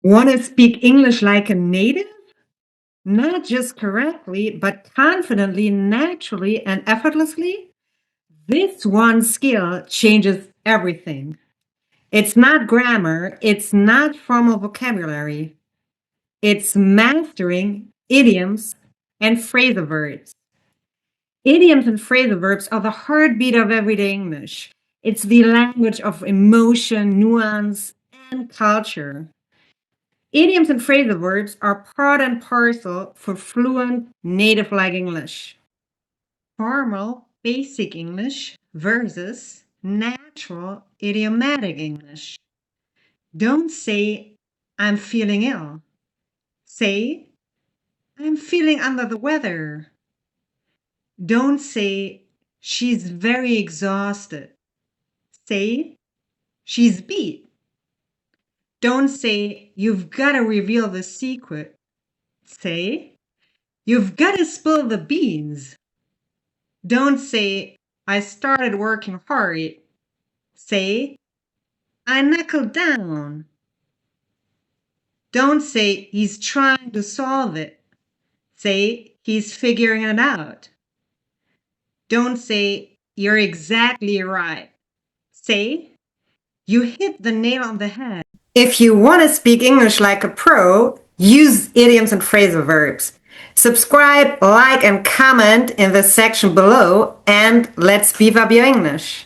Want to speak English like a native? Not just correctly, but confidently, naturally, and effortlessly? This one skill changes everything. It's not grammar, it's not formal vocabulary, it's mastering idioms and phrasal verbs. Idioms and phrasal verbs are the heartbeat of everyday English. It's the language of emotion, nuance, and culture. Idioms and phrasal verbs are part and parcel for fluent, native-like English. Formal, basic English versus natural, idiomatic English. Don't say, I'm feeling ill. Say, I'm feeling under the weather. Don't say, she's very exhausted. Say, she's beat. Don't say, you've got to reveal the secret. Say, you've got to spill the beans. Don't say, I started working hard. Say, I knuckled down. Don't say, he's trying to solve it. Say, he's figuring it out. Don't say, you're exactly right. Say, you hit the nail on the head. If you want to speak English like a pro, use idioms and phrasal verbs. Subscribe, like, and comment in the section below, and let's beef up your English.